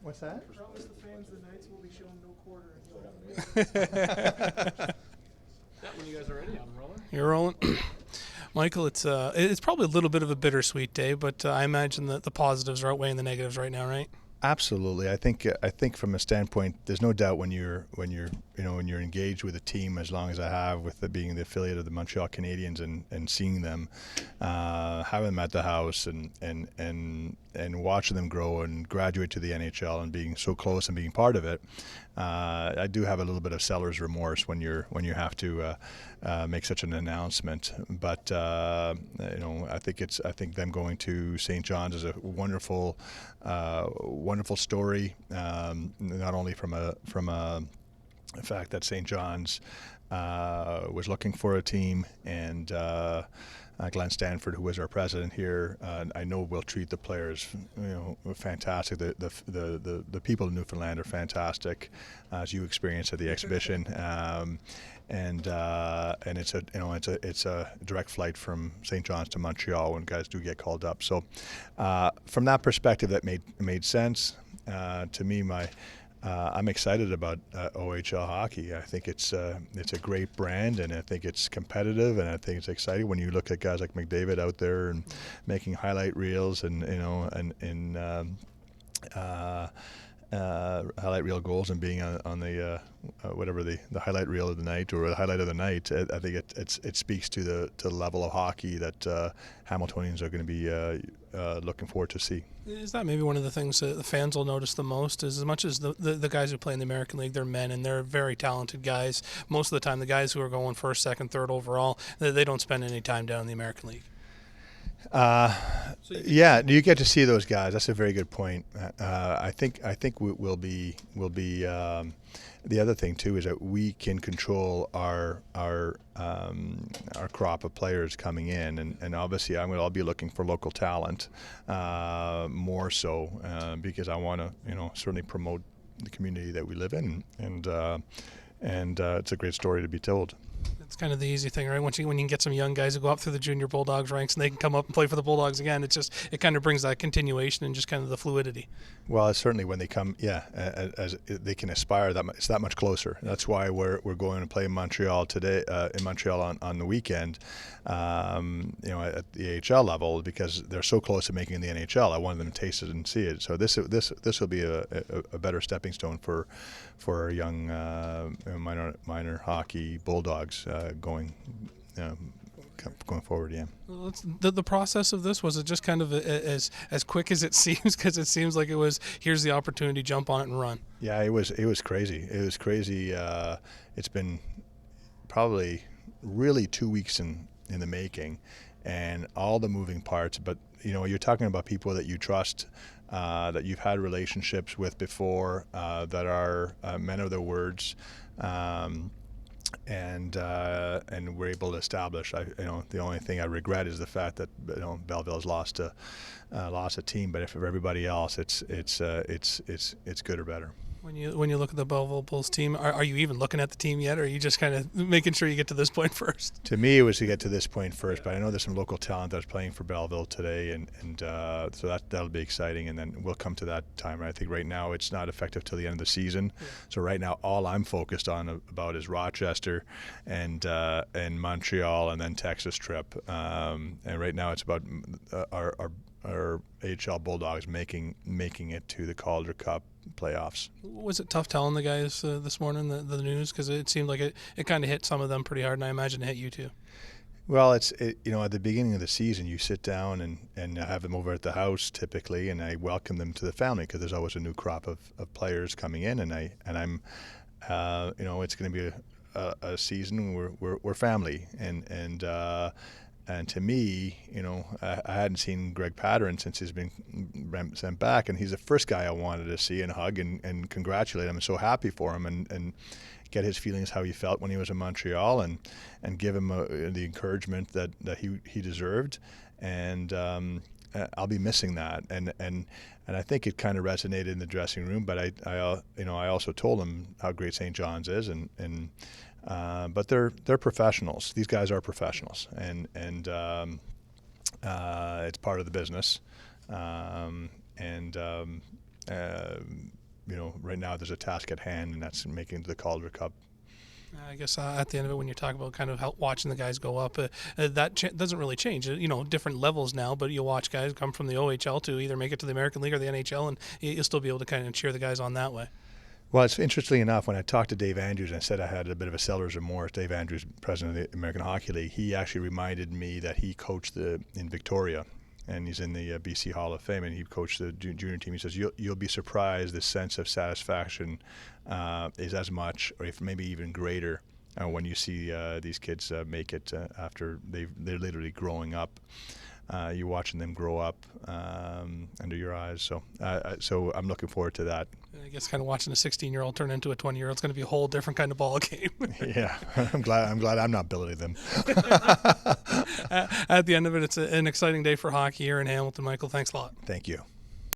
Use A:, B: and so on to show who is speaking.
A: What's that?
B: Promise the fans the Knights will be shown no quarter.
C: When you guys are ready, I'm rolling.
D: You're rolling. Michael, it's probably a little bit of a bittersweet day, but I imagine that the positives are outweighing the negatives right now, right?
A: Absolutely. I think from a standpoint, there's no doubt when you're engaged with a team, as long as I have with being the affiliate of the Montreal Canadiens and seeing them, having them at the house and watching them grow and graduate to the NHL and being so close and being part of it, I do have a little bit of seller's remorse when you have to make such an announcement. But I think them going to St. John's is a wonderful story. Not only from a fact that St. John's was looking for a team, and Glenn Stanford, who is our president here, I know will treat the players, fantastic. The people in Newfoundland are fantastic, as you experienced at the exhibition. And it's a direct flight from St. John's to Montreal when guys do get called up. So from that perspective, that made sense to me. I'm excited about OHL hockey. I think it's a great brand, and I think it's competitive, and I think it's exciting when you look at guys like McDavid out there and making highlight reels and highlight reel goals and being on the whatever the highlight reel of the night or the highlight of the night. I think it speaks to the level of hockey that Hamiltonians are going to be looking forward to see.
D: Is that maybe one of the things that the fans will notice the most? Is as much as the guys who play in the American League, they're men and they're very talented guys. Most of the time, the guys who are going first, second, third overall, they don't spend any time down in the American League.
A: Yeah, you get to see those guys. That's a very good point. I think we'll be. The other thing too is that we can control our crop of players coming in, and obviously I'll be looking for local talent more so because I want to certainly promote the community that we live in, and it's a great story to be told.
D: It's kind of the easy thing, right? When you can get some young guys who go up through the junior Bulldogs ranks and they can come up and play for the Bulldogs again, it kind of brings that continuation and just kind of the fluidity.
A: Well, certainly when they come, as they can aspire, it's that much closer. That's why we're going to play in Montreal today, in Montreal on the weekend, at the AHL level, because they're so close to making the NHL. I wanted them to taste it and see it. So this will be a better stepping stone for our young minor hockey Bulldogs going forward. Yeah.
D: Well, the process of this, was it just kind of as quick as it seems? Because it seems like it was, here's the opportunity, jump on it and run.
A: Yeah, it was crazy. It was crazy. It's been probably really 2 weeks in the making, and all the moving parts. But you're talking about people that you trust, that you've had relationships with before, that are men of their words. And we're able to establish. The only thing I regret is the fact that Belleville's lost a team. But for everybody else, it's good or better.
D: When you look at the Belleville Bulls team, are you even looking at the team yet, or are you just kind of making sure you get to this point first?
A: To me, it was to get to this point first, but I know there's some local talent that's playing for Belleville today, and so that'll be exciting, and then we'll come to that time. I think right now it's not effective till the end of the season, so right now all I'm focused on about is Rochester and Montreal and then Texas trip, and right now it's about our AHL Bulldogs making it to the Calder Cup playoffs.
D: Was it tough telling the guys this morning the news, because it seemed like it kind of hit some of them pretty hard, and I imagine it hit you too?
A: Well, at the beginning of the season, you sit down and have them over at the house typically, and I welcome them to the family because there's always a new crop of players coming in, and I'm it's going to be a season where we're family, and to me, I hadn't seen Greg Patterin since he's been sent back, and he's the first guy I wanted to see and hug and congratulate him. I'm so happy for him and get his feelings, how he felt when he was in Montreal, and give him the encouragement that he deserved. And I'll be missing that. And I think it kind of resonated in the dressing room. But I also told him how great St. John's is, but they're professionals. These guys are professionals, and it's part of the business. right now there's a task at hand, and that's making it to the Calder Cup.
D: I guess at the end of it, when you talk about kind of watching the guys go up, that doesn't really change. Different levels now, but you'll watch guys come from the OHL to either make it to the American League or the NHL, and you'll still be able to kind of cheer the guys on that way.
A: Well, it's interesting enough, when I talked to Dave Andrews and I said I had a bit of a seller's remorse, Dave Andrews, president of the American Hockey League, he actually reminded me that he coached in Victoria, and he's in the BC Hall of Fame, and he coached the junior team. He says, you'll be surprised the sense of satisfaction is as much, or if maybe even greater, when you see these kids make it after they're literally growing up. You're watching them grow up under your eyes. So I'm looking forward to that.
D: I guess kind of watching a 16-year-old turn into a 20-year-old is going to be a whole different kind of ball game.
A: Yeah, I'm glad I'm not billeting them.
D: At the end of it, it's an exciting day for hockey here in Hamilton. Michael, thanks a lot.
A: Thank you.